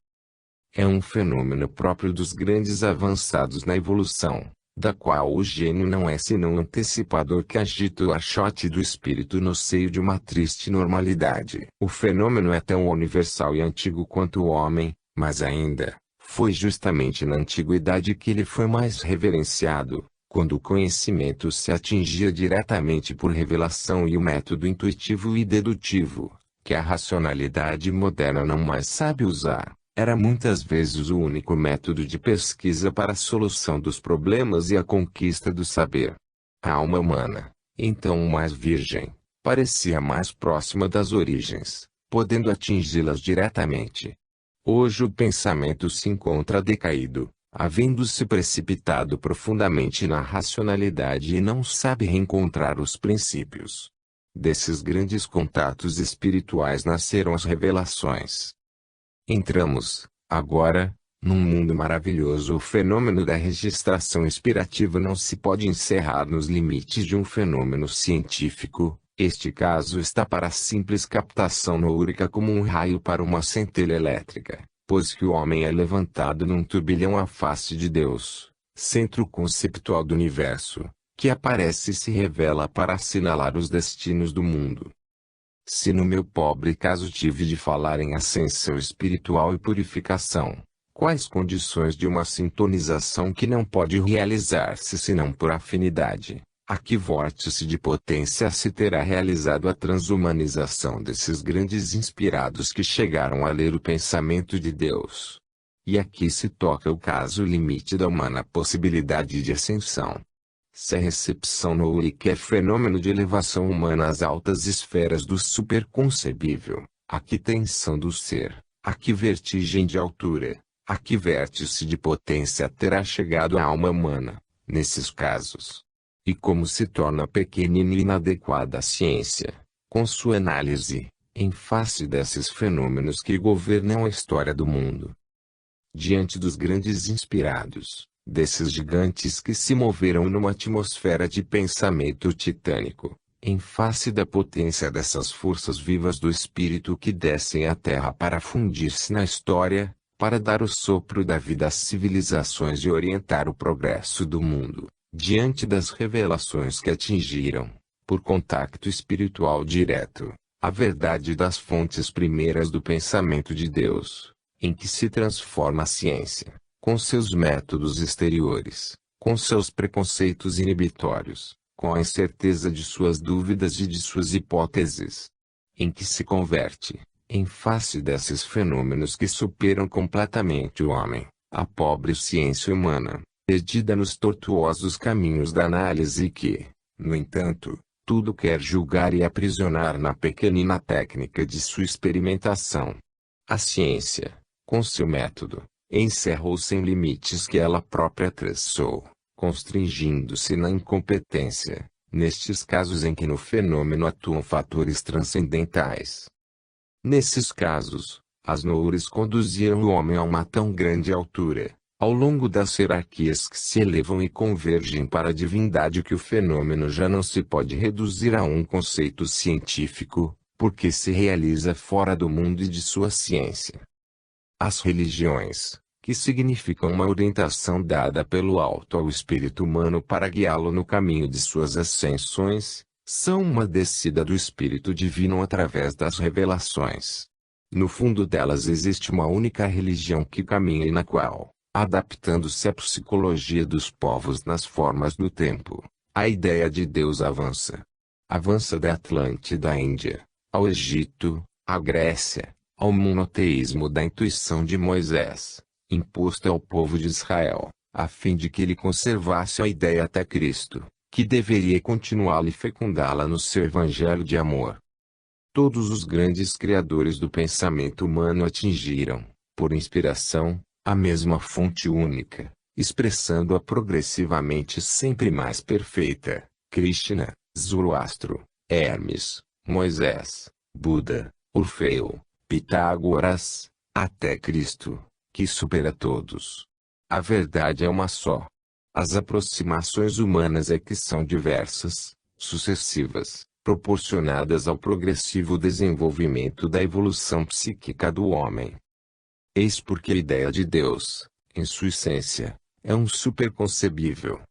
É um fenômeno próprio dos grandes avançados na evolução, da qual o gênio não é senão um antecipador que agita o archote do espírito no seio de uma triste normalidade. O fenômeno é tão universal e antigo quanto o homem, mas ainda, foi justamente na antiguidade que ele foi mais reverenciado, quando o conhecimento se atingia diretamente por revelação e o método intuitivo e dedutivo, que a racionalidade moderna não mais sabe usar. Era muitas vezes o único método de pesquisa para a solução dos problemas e a conquista do saber. A alma humana, então mais virgem, parecia mais próxima das origens, podendo atingi-las diretamente. Hoje o pensamento se encontra decaído, havendo-se precipitado profundamente na racionalidade e não sabe reencontrar os princípios. Desses grandes contatos espirituais nasceram as revelações. Entramos, agora, num mundo maravilhoso. O fenômeno da registração inspirativa não se pode encerrar nos limites de um fenômeno científico, Este caso está para a simples captação noúrica como um raio para uma centelha elétrica, pois que o homem é levantado num turbilhão à face de Deus, centro conceptual do universo, que aparece e se revela para assinalar os destinos do mundo. Se no meu pobre caso tive de falar em ascensão espiritual e purificação, quais condições de uma sintonização que não pode realizar-se senão por afinidade? A que vórtice de potência se terá realizado a transhumanização desses grandes inspirados que chegaram a ler o pensamento de Deus? E aqui se toca o caso limite da humana possibilidade de ascensão. Se a recepção noúrica é fenômeno de elevação humana às altas esferas do superconcebível, a que tensão do ser, a que vertigem de altura, a que vértice de potência terá chegado a alma humana, nesses casos? E como se torna pequenina e inadequada a ciência, com sua análise, em face desses fenômenos que governam a história do mundo? Diante dos grandes inspirados, desses gigantes que se moveram numa atmosfera de pensamento titânico, em face da potência dessas forças vivas do espírito que descem à terra para fundir-se na história, para dar o sopro da vida às civilizações e orientar o progresso do mundo, diante das revelações que atingiram, por contacto espiritual direto, a verdade das fontes primeiras do pensamento de Deus, em que se transforma a ciência, com seus métodos exteriores, com seus preconceitos inibitórios, com a incerteza de suas dúvidas e de suas hipóteses, em que se converte, em face desses fenômenos que superam completamente o homem, a pobre ciência humana, perdida nos tortuosos caminhos da análise e que, no entanto, tudo quer julgar e aprisionar na pequenina técnica de sua experimentação. A ciência, com seu método, encerrou sem limites que ela própria traçou, constringindo-se na incompetência, nestes casos em que no fenômeno atuam fatores transcendentais. Nesses casos, as noures conduziram o homem a uma tão grande altura, ao longo das hierarquias que se elevam e convergem para a divindade, que o fenômeno já não se pode reduzir a um conceito científico, porque se realiza fora do mundo e de sua ciência. As religiões, que significam uma orientação dada pelo alto ao espírito humano para guiá-lo no caminho de suas ascensões, são uma descida do espírito divino através das revelações. No fundo delas existe uma única religião que caminha e na qual, adaptando-se à psicologia dos povos nas formas do tempo, a ideia de Deus avança. Avança da Atlântida à Índia, ao Egito, à Grécia, ao monoteísmo da intuição de Moisés, imposto ao povo de Israel, a fim de que ele conservasse a ideia até Cristo, que deveria continuá-la e fecundá-la no seu evangelho de amor. Todos os grandes criadores do pensamento humano atingiram, por inspiração, a mesma fonte única, expressando-a progressivamente sempre mais perfeita: Krishna, Zoroastro, Hermes, Moisés, Buda, Orfeu, Pitágoras, até Cristo, que supera todos. A verdade é uma só. As aproximações humanas é que são diversas, sucessivas, proporcionadas ao progressivo desenvolvimento da evolução psíquica do homem. Eis porque a ideia de Deus, em sua essência, é um superconcebível.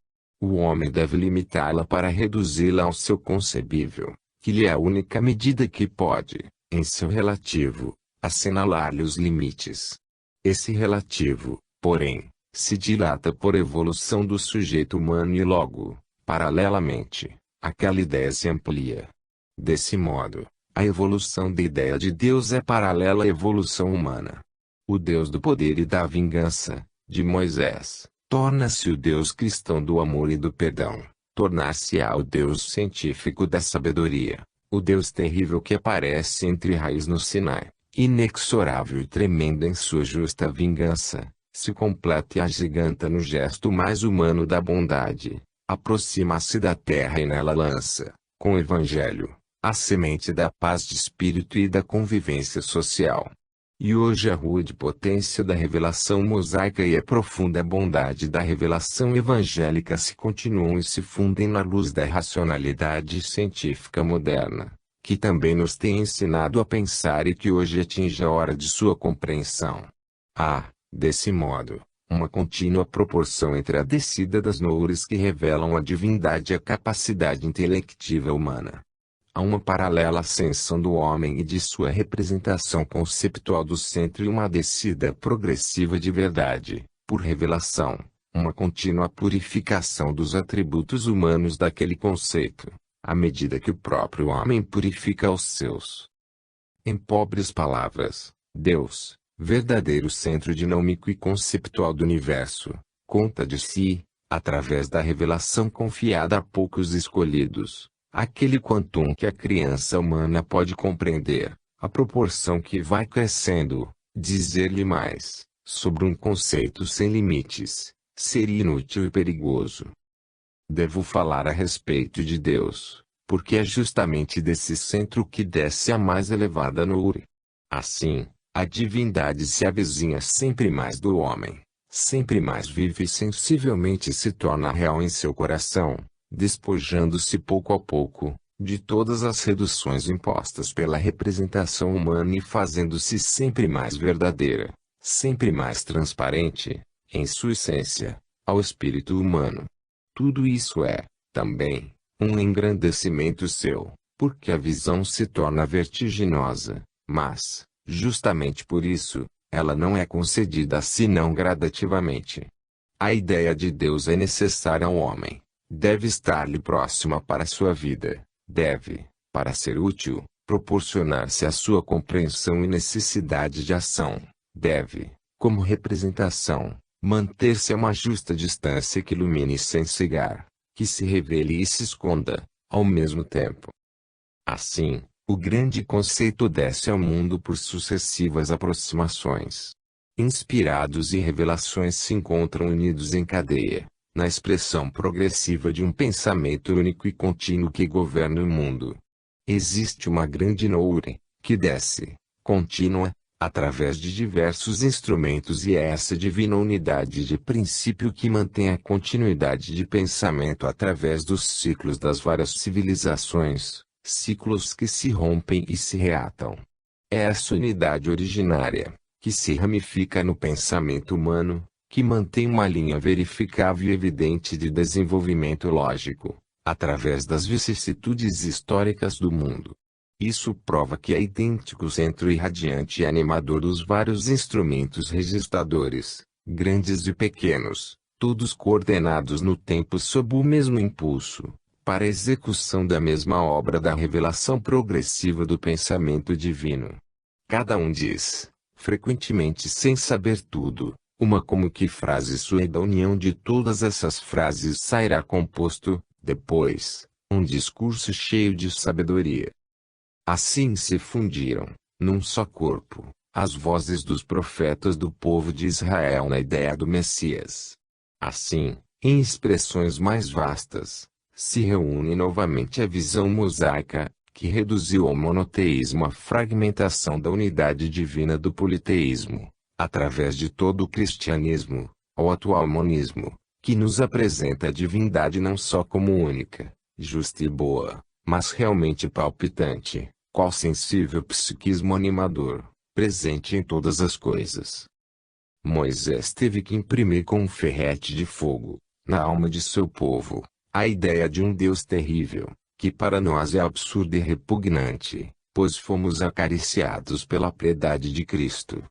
O homem deve limitá-la para reduzi-la ao seu concebível, que lhe é a única medida que pode, em seu relativo, assinalar-lhe os limites. Esse relativo, porém, se dilata por evolução do sujeito humano e logo, paralelamente, aquela ideia se amplia. Desse modo, a evolução da ideia de Deus é paralela à evolução humana. O Deus do poder e da vingança, de Moisés, torna-se o Deus cristão do amor e do perdão, tornar-se-á o Deus científico da sabedoria, o Deus terrível que aparece entre raios no Sinai, inexorável e tremendo em sua justa vingança, se completa e agiganta no gesto mais humano da bondade, aproxima-se da terra e nela lança, com o Evangelho, a semente da paz de espírito e da convivência social. E hoje a rude potência da revelação mosaica e a profunda bondade da revelação evangélica se continuam e se fundem na luz da racionalidade científica moderna, que também nos tem ensinado a pensar e que hoje atinge a hora de sua compreensão. Há, desse modo, uma contínua proporção entre a descida das nuvens que revelam a divindade e a capacidade intelectiva humana. Há uma paralela ascensão do homem e de sua representação conceptual do centro e uma descida progressiva de verdade, por revelação, uma contínua purificação dos atributos humanos daquele conceito, à medida que o próprio homem purifica os seus. Em pobres palavras, Deus, verdadeiro centro dinâmico e conceptual do universo, conta de si, através da revelação confiada a poucos escolhidos, aquele quantum que a criança humana pode compreender, a proporção que vai crescendo, dizer-lhe mais, sobre um conceito sem limites, seria inútil e perigoso. Devo falar a respeito de Deus, porque é justamente desse centro que desce a mais elevada nuvem. Assim, a divindade se avizinha sempre mais do homem, sempre mais vive e sensivelmente se torna real em seu coração, despojando-se pouco a pouco, de todas as reduções impostas pela representação humana e fazendo-se sempre mais verdadeira, sempre mais transparente, em sua essência, ao espírito humano. Tudo isso é, também, um engrandecimento seu, porque a visão se torna vertiginosa, mas, justamente por isso, ela não é concedida senão gradativamente. A ideia de Deus é necessária ao homem. Deve estar-lhe próxima para sua vida, deve, para ser útil, proporcionar-se à sua compreensão e necessidade de ação, deve, como representação, manter-se a uma justa distância que ilumine sem cegar, que se revele e se esconda, ao mesmo tempo. Assim, o grande conceito desce ao mundo por sucessivas aproximações. Inspirados e revelações se encontram unidos em cadeia, na expressão progressiva de um pensamento único e contínuo que governa o mundo. Existe uma grande nuvem, que desce, contínua, através de diversos instrumentos e é essa divina unidade de princípio que mantém a continuidade de pensamento através dos ciclos das várias civilizações, ciclos que se rompem e se reatam. É essa unidade originária, que se ramifica no pensamento humano, que mantém uma linha verificável e evidente de desenvolvimento lógico, através das vicissitudes históricas do mundo. Isso prova que é idêntico centro irradiante e animador dos vários instrumentos registradores, grandes e pequenos, todos coordenados no tempo sob o mesmo impulso, para a execução da mesma obra da revelação progressiva do pensamento divino. Cada um diz, frequentemente sem saber tudo, uma como que frase sua e da união de todas essas frases sairá composto, depois, um discurso cheio de sabedoria. Assim se fundiram, num só corpo, as vozes dos profetas do povo de Israel na ideia do Messias. Assim, em expressões mais vastas, se reúne novamente a visão mosaica, que reduziu ao monoteísmo a fragmentação da unidade divina do politeísmo, através de todo o cristianismo, ao atual monismo, que nos apresenta a divindade não só como única, justa e boa, mas realmente palpitante, qual sensível psiquismo animador, presente em todas as coisas. Moisés teve que imprimir com um ferrete de fogo, na alma de seu povo, a ideia de um Deus terrível, que para nós é absurda e repugnante, pois fomos acariciados pela piedade de Cristo.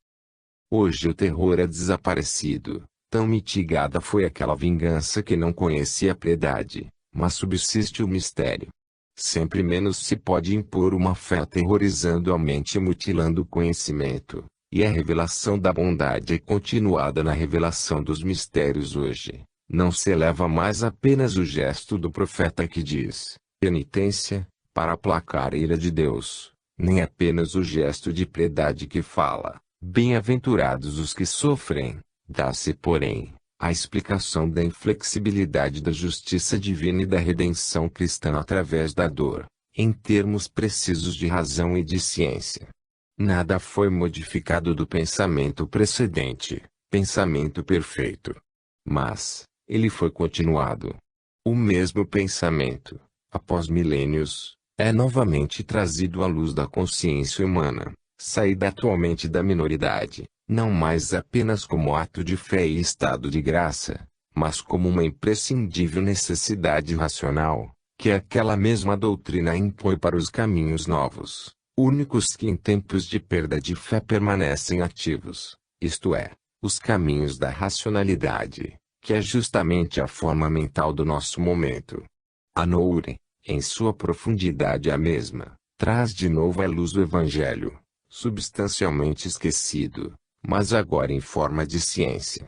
Hoje o terror é desaparecido, tão mitigada foi aquela vingança que não conhecia a piedade, mas subsiste o mistério. Sempre menos se pode impor uma fé aterrorizando a mente e mutilando o conhecimento, e a revelação da bondade é continuada na revelação dos mistérios hoje. Não se eleva mais apenas o gesto do profeta que diz, penitência, para aplacar a ira de Deus, nem apenas o gesto de piedade que fala, bem-aventurados os que sofrem, dá-se porém, a explicação da inflexibilidade da justiça divina e da redenção cristã através da dor, em termos precisos de razão e de ciência. Nada foi modificado do pensamento precedente, pensamento perfeito. Mas, ele foi continuado. O mesmo pensamento, após milênios, é novamente trazido à luz da consciência humana, saída atualmente da minoridade, não mais apenas como ato de fé e estado de graça, mas como uma imprescindível necessidade racional, que aquela mesma doutrina impõe para os caminhos novos, únicos que em tempos de perda de fé permanecem ativos, isto é, os caminhos da racionalidade, que é justamente a forma mental do nosso momento. A Noure, em sua profundidade a mesma, traz de novo à luz o Evangelho, substancialmente esquecido, mas agora em forma de ciência.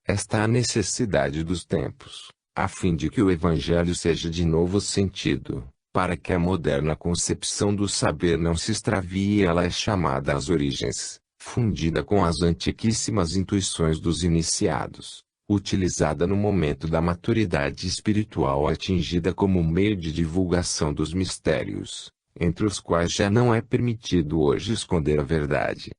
Esta é a necessidade dos tempos, a fim de que o Evangelho seja de novo sentido, para que a moderna concepção do saber não se extravie e ela é chamada às origens, fundida com as antiquíssimas intuições dos iniciados, utilizada no momento da maturidade espiritual atingida como meio de divulgação dos mistérios, entre os quais já não é permitido hoje esconder a verdade.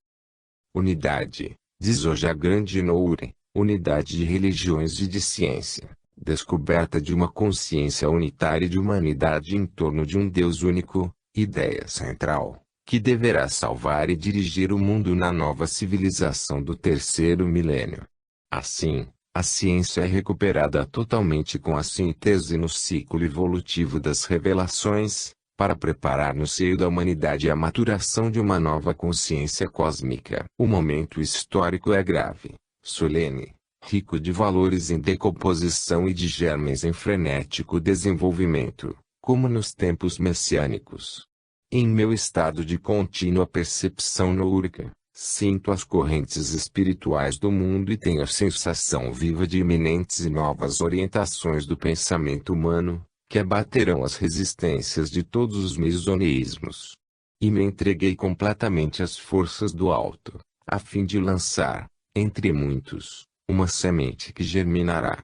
Unidade, diz hoje a grande Noure, unidade de religiões e de ciência, descoberta de uma consciência unitária de humanidade em torno de um Deus único, ideia central, que deverá salvar e dirigir o mundo na nova civilização do terceiro milênio. Assim, a ciência é recuperada totalmente com a síntese no ciclo evolutivo das revelações, para preparar no seio da humanidade a maturação de uma nova consciência cósmica. O momento histórico é grave, solene, rico de valores em decomposição e de germes em frenético desenvolvimento, como nos tempos messiânicos. Em meu estado de contínua percepção noúrica, sinto as correntes espirituais do mundo e tenho a sensação viva de iminentes e novas orientações do pensamento humano, que abaterão as resistências de todos os mesoneísmos. E me entreguei completamente às forças do alto, a fim de lançar, entre muitos, uma semente que germinará.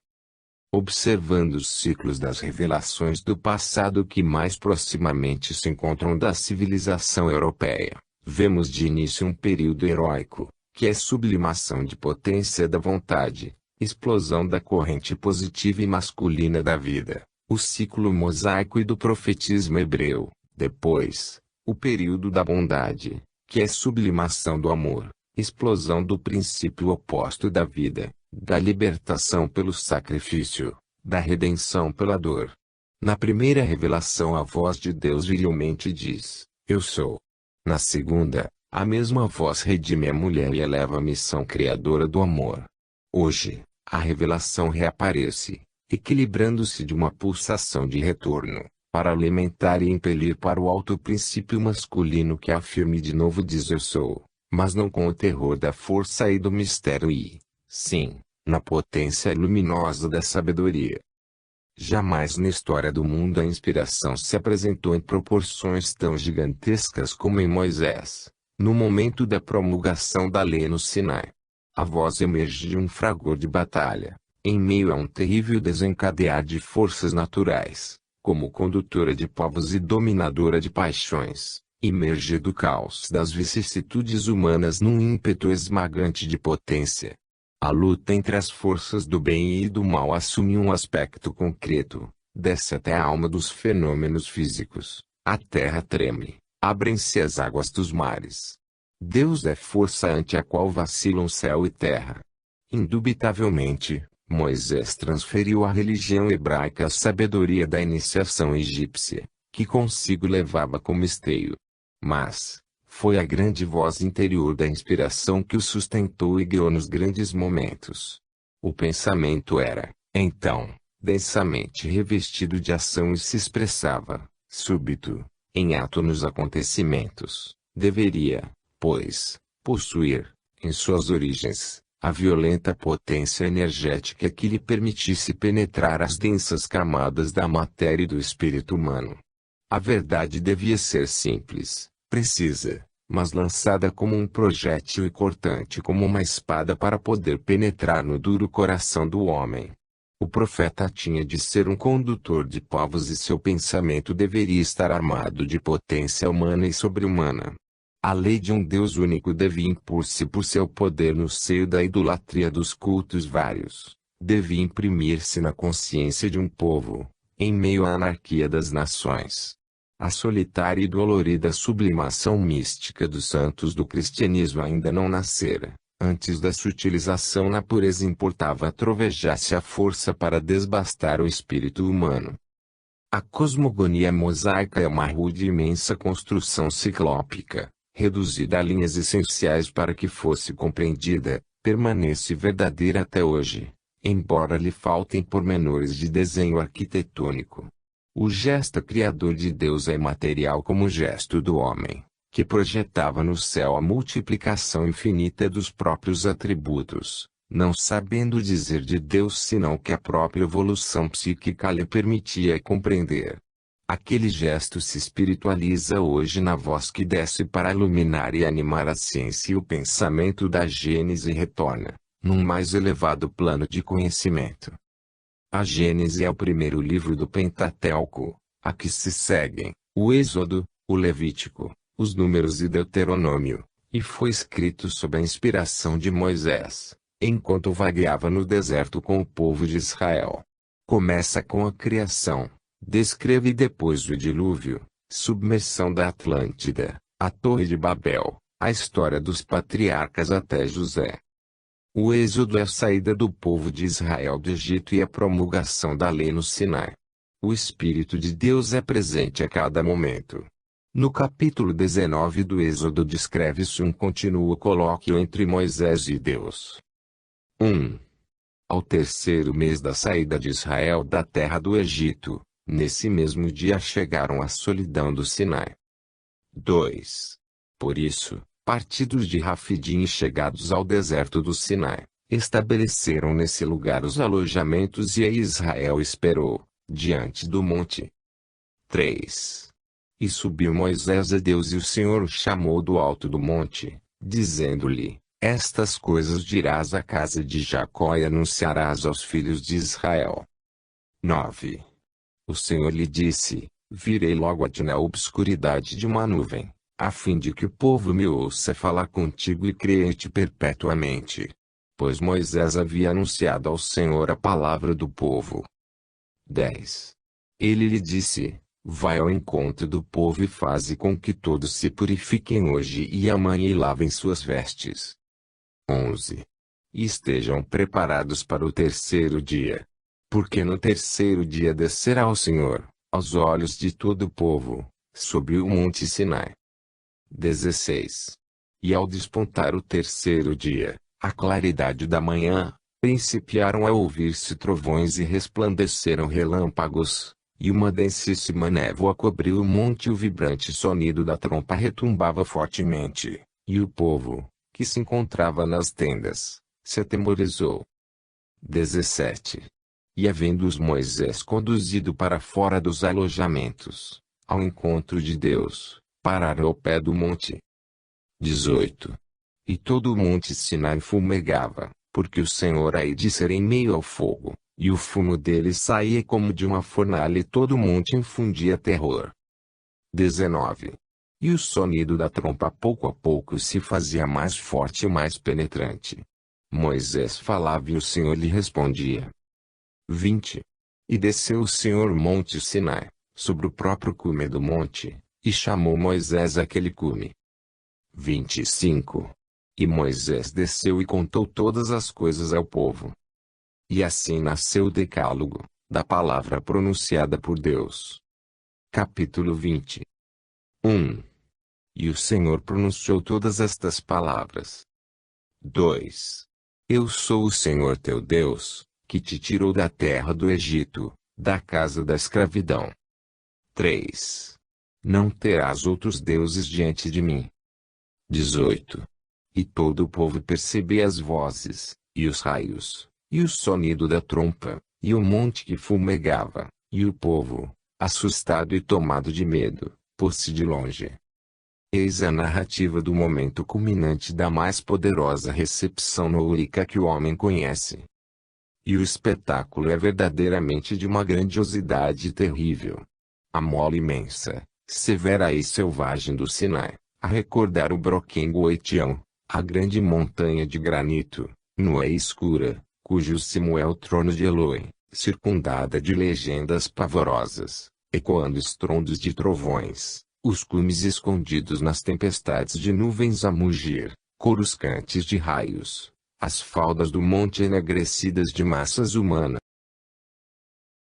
Observando os ciclos das revelações do passado que mais proximamente se encontram da civilização europeia, vemos de início um período heróico, que é sublimação de potência da vontade, explosão da corrente positiva e masculina da vida, o ciclo mosaico e do profetismo hebreu. Depois, o período da bondade, que é sublimação do amor, explosão do princípio oposto da vida, da libertação pelo sacrifício, da redenção pela dor. Na primeira revelação a voz de Deus virilmente diz, eu sou. Na segunda, a mesma voz redime a mulher e eleva a missão criadora do amor. Hoje, a revelação reaparece, equilibrando-se de uma pulsação de retorno, para alimentar e impelir para o alto princípio masculino que afirme de novo diz eu sou, mas não com o terror da força e do mistério e, sim, na potência luminosa da sabedoria. Jamais na história do mundo a inspiração se apresentou em proporções tão gigantescas como em Moisés, no momento da promulgação da lei no Sinai. A voz emerge de um fragor de batalha, em meio a um terrível desencadear de forças naturais, como condutora de povos e dominadora de paixões, emerge do caos das vicissitudes humanas num ímpeto esmagante de potência. A luta entre as forças do bem e do mal assume um aspecto concreto, desce até a alma dos fenômenos físicos, a terra treme, abrem-se as águas dos mares. Deus é força ante a qual vacilam céu e terra. Indubitavelmente, Moisés transferiu à religião hebraica a sabedoria da iniciação egípcia, que consigo levava como esteio. Mas, foi a grande voz interior da inspiração que o sustentou e guiou nos grandes momentos. O pensamento era, então, densamente revestido de ação e se expressava, súbito, em ato nos acontecimentos. Deveria, pois, possuir, em suas origens, a violenta potência energética que lhe permitisse penetrar as densas camadas da matéria e do espírito humano. A verdade devia ser simples, precisa, mas lançada como um projétil e cortante como uma espada para poder penetrar no duro coração do homem. O profeta tinha de ser um condutor de povos e seu pensamento deveria estar armado de potência humana e sobre-humana. A lei de um Deus único devia impor-se por seu poder no seio da idolatria dos cultos vários, devia imprimir-se na consciência de um povo, em meio à anarquia das nações. A solitária e dolorida sublimação mística dos santos do cristianismo ainda não nascera. Antes da sutilização na pureza importava trovejar-se a força para desbastar o espírito humano. A cosmogonia mosaica é uma rude e imensa construção ciclópica, reduzida a linhas essenciais para que fosse compreendida, permanece verdadeira até hoje, embora lhe faltem pormenores de desenho arquitetônico. O gesto criador de Deus é imaterial como o gesto do homem, que projetava no céu a multiplicação infinita dos próprios atributos, não sabendo dizer de Deus senão que a própria evolução psíquica lhe permitia compreender. Aquele gesto se espiritualiza hoje na voz que desce para iluminar e animar a ciência e o pensamento da Gênese e retorna, num mais elevado plano de conhecimento. A Gênese é o primeiro livro do Pentateuco, a que se seguem o Êxodo, o Levítico, os Números e Deuteronômio, e foi escrito sob a inspiração de Moisés, enquanto vagueava no deserto com o povo de Israel. Começa com a criação, descreve depois o dilúvio, submersão da Atlântida, a Torre de Babel, a história dos patriarcas até José. O Êxodo é a saída do povo de Israel do Egito e a promulgação da lei no Sinai. O Espírito de Deus é presente a cada momento. No capítulo 19 do Êxodo descreve-se um contínuo colóquio entre Moisés e Deus. 1. Ao terceiro mês da saída de Israel da terra do Egito, nesse mesmo dia chegaram à solidão do Sinai. 2. Por isso, partidos de Rafidim chegados ao deserto do Sinai, estabeleceram nesse lugar os alojamentos e aí Israel esperou, diante do monte. 3. E subiu Moisés a Deus e o Senhor o chamou do alto do monte, dizendo-lhe, estas coisas dirás à casa de Jacó e anunciarás aos filhos de Israel. 9. O Senhor lhe disse, virei logo a ti na obscuridade de uma nuvem, a fim de que o povo me ouça falar contigo e creia em ti perpetuamente. Pois Moisés havia anunciado ao Senhor a palavra do povo. 10. Ele lhe disse, vai ao encontro do povo e faze com que todos se purifiquem hoje e amanhã e lavem suas vestes. 11. E estejam preparados para o terceiro dia. Porque no terceiro dia descerá o Senhor, aos olhos de todo o povo, sobre o monte Sinai. 16. E ao despontar o terceiro dia, a claridade da manhã, principiaram a ouvir-se trovões e resplandeceram relâmpagos, e uma densíssima névoa cobriu o monte e o vibrante sonido da trompa retumbava fortemente, e o povo, que se encontrava nas tendas, se atemorizou. 17. E havendo-os Moisés conduzido para fora dos alojamentos, ao encontro de Deus, pararam ao pé do monte. 18. E todo o monte Sinai fumegava, porque o Senhor aí de ser em meio ao fogo, e o fumo dele saía como de uma fornalha e todo o monte infundia terror. 19. E o sonido da trompa pouco a pouco se fazia mais forte e mais penetrante. Moisés falava e o Senhor lhe respondia. 20. E desceu o Senhor monte Sinai, sobre o próprio cume do monte, e chamou Moisés àquele cume. 25. E Moisés desceu e contou todas as coisas ao povo. E assim nasceu o decálogo, da palavra pronunciada por Deus. Capítulo 20. 1. E o Senhor pronunciou todas estas palavras. 2. Eu sou o Senhor teu Deus, que te tirou da terra do Egito, da casa da escravidão. 3. Não terás outros deuses diante de mim. 18. E todo o povo percebia as vozes, e os raios, e o sonido da trompa, e o monte que fumegava, e o povo, assustado e tomado de medo, pôs-se de longe. Eis a narrativa do momento culminante da mais poderosa recepção nourica que o homem conhece. E o espetáculo é verdadeiramente de uma grandiosidade terrível. A mole imensa, severa e selvagem do Sinai, a recordar o Brocken Goetião, a grande montanha de granito, nua e escura, cujo cimo é o trono de Eloy, circundada de legendas pavorosas, ecoando estrondos de trovões, os cumes escondidos nas tempestades de nuvens a mugir, coruscantes de raios, as faldas do monte enegrecidas de massas humanas.